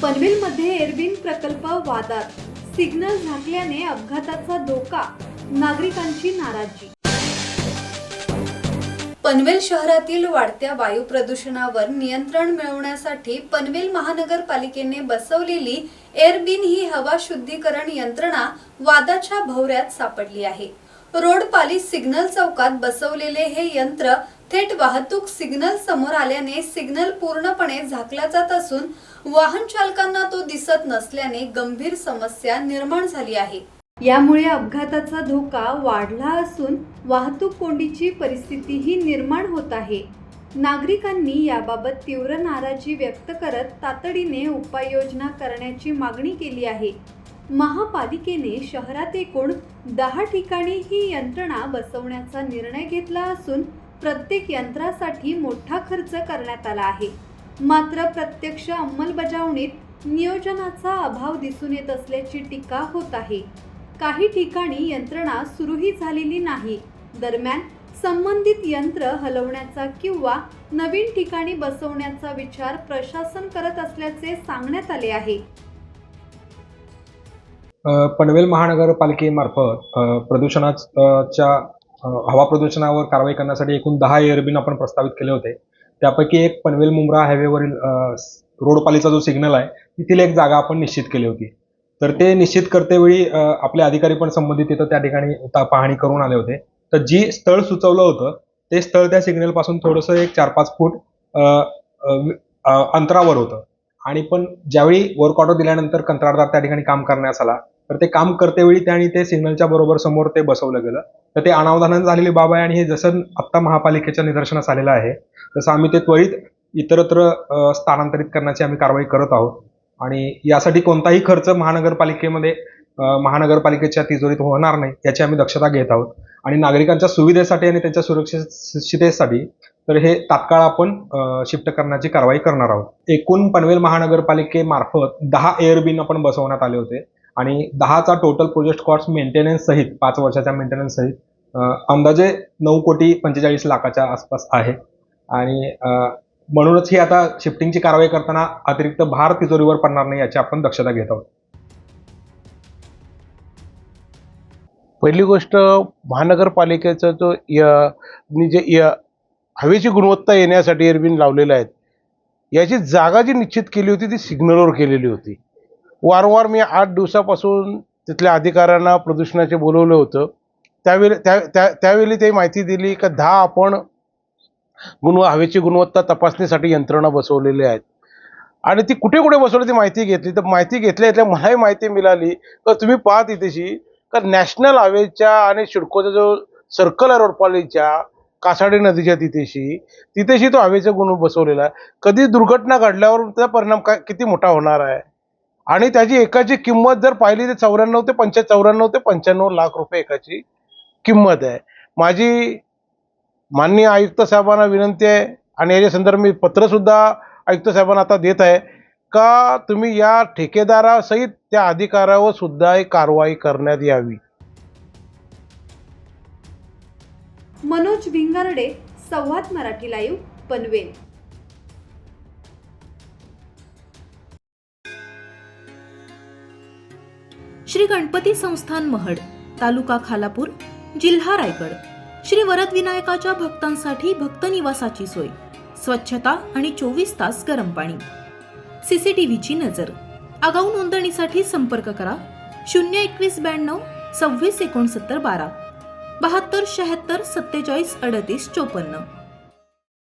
पनवेलमध्ये एअरबिन प्रकल्प वादात, सिग्नल झाकल्याने अपघाताचा धोका, नागरिकांची नाराजी। पनवेल शहरातील वाढत्या वायू प्रदूषणावर नियंत्रण मिळवण्यासाठी पनवेल महानगरपालिकेने बसवलेली एअरबिन ही हवा शुद्धीकरण यंत्रणा वादाच्या भोवऱ्यात सापडली आहे। रोड पालिश सिग्नल चौकात बसवलेले हे यंत्र थेट वाहतूक सिग्नल समोर आल्याने सिग्नल पूर्णपणे झाकला जात असून वाहन चालकांना तो दिसत नसल्याने गंभीर समस्या निर्माण झाली आहे। यामुळे अपघाताचा धोका वाढला असून वाहतूक कोंडीची परिस्थितीही निर्माण होत आहे। नागरिकांनी याबाबत तीव्र नाराजी व्यक्त करत तातडीने उपाययोजना करण्याची मागणी केली आहे। महापालिकेने शहरात एकूण 10 ठिकाणी ही यंत्रणा बसवण्याचा निर्णय घेतला असून प्रत्येक यंत्रासाठी मोठा खर्च करण्यात आला आहे। मात्र प्रत्यक्ष अंमलबजावणीत नियोजनाचा अभाव दिसून येत असल्याची टीका होत आहे। काही ठिकाणी यंत्रणा सुरूही झालेली नाही। दरम्यान संबंधित यंत्र हलवण्याचा किंवा नवीन ठिकाणी बसवण्याचा विचार प्रशासन करत असल्याचे सांगण्यात आले आहे। पनवेल महानगरपालिकेमार्फत प्रदूषणाच्या हवा प्रदूषणावर कारवाई करण्यासाठी एकूण 10 एअरबिन आपण प्रस्तावित केले होते। त्यापैकी एक पनवेल मुंब्रा हायवेवरील रोड पालीचा जो सिग्नल आहे तिथील एक जागा आपण निश्चित केली होती। तर ते निश्चित करतेवेळी आपले अधिकारी पण संबंधित तिथं त्या ठिकाणी पाहणी करून आले होते। तर जी स्थळ सुचवलं होतं ते स्थळ त्या सिग्नल पासून थोडंसं एक 4-5 फूट अंतरावर होतं आणि पण ज्यावेळी वर्क ऑर्डर दिल्यानंतर कंत्राटदार त्या ठिकाणी काम करण्यास आला तर ते काम करतेवेळी त्यांनी ते सिग्नलच्या बरोबर समोर ते बसवलं गेलं। तर ते अनावधानाने झालेली बाब आहे आणि हे जसं आत्ता महापालिकेच्या निदर्शनास आलेलं आहे तसं आम्ही ते त्वरित इतरत्र स्थानांतरित करण्याची आम्ही कारवाई करत आहोत आणि यासाठी कोणताही खर्च महानगरपालिकेच्या तिजोरीत होणार नाही याची आम्ही दक्षता घेत आहोत आणि नागरिकांच्या सुविधेसाठी आणि त्यांच्या सुरक्षिततेसाठी तर हे तात्काळ आपण शिफ्ट करण्याची कारवाई करणार आहोत। एकूण पनवेल महानगरपालिकेमार्फत 10 एअरबिन आपण बसवण्यात आले होते आणि 10चा टोटल प्रोजेक्ट कॉस्ट मेंटेनन्स सहित 5 वर्षाच्या मेंटेनन्स सहित अंदाजे 9,45,00,000च्या आसपास आहे आणि म्हणूनच ही आता शिफ्टिंगची कारवाई करताना अतिरिक्त भार तिजोरीवर पडणार नाही याची आपण दक्षता घेत आहोत। पहिली गोष्ट महानगरपालिकेचा जो हवेची गुणवत्ता येण्यासाठी एअरबिन लावलेल्या आहेत याची जागा जी निश्चित केली होती ती सिग्नलवर केलेली होती। वारंवार मी 8 दिवसापासून तिथल्या अधिकाऱ्यांना प्रदूषणाचे बोलवलं होतं। त्यावेळी ते माहिती दिली की 10 आपण हवेची गुणवत्ता तपासणीसाठी यंत्रणा बसवलेल्या आहेत आणि ती कुठे कुठे बसवली ती माहिती घेतली। तर माहिती घेतल्या मलाही माहिती मिळाली की तुम्ही पाहा तिथेशी का नॅशनल हायवेच्या आणि शिडकोचा जो सर्कल आहे रोडपालीच्या कासाडी नदीच्या तिथेशी तो हवेचा गुण बसवलेला आहे। कधी दुर्घटना घडल्यावर त्याचा परिणाम किती मोठा होणार आहे आणि त्याची एकाची किंमत जर पाहिली तर 94 ते 95 लाख रुपये एकाची किंमत आहे। माझी माननीय आयुक्त साहेबांना विनंती आहे आणि याच्या संदर्भात मी पत्र सुद्धा आयुक्त साहेबांना आता देत आहे का तुम्ही या ठेकेदारासहित त्या अधिकाऱ्यावर सुद्धा एक कारवाई करण्यात यावी। मनोज भिंगारडे, संवाद मराठी लाईव्ह, पनवेल। श्री गणपती संस्थान महड, तालुका खालापूर, जिल्हा रायगड। श्री वरदविनायकाच्या भक्तांसाठी भक्त निवासाची सोय, स्वच्छता आणि 24 तास गरम पाणी, सीसीटीव्हीची नजर। आगाऊ नोंदणीसाठी संपर्क करा 02192 26 69 12 72 76 47 38 54।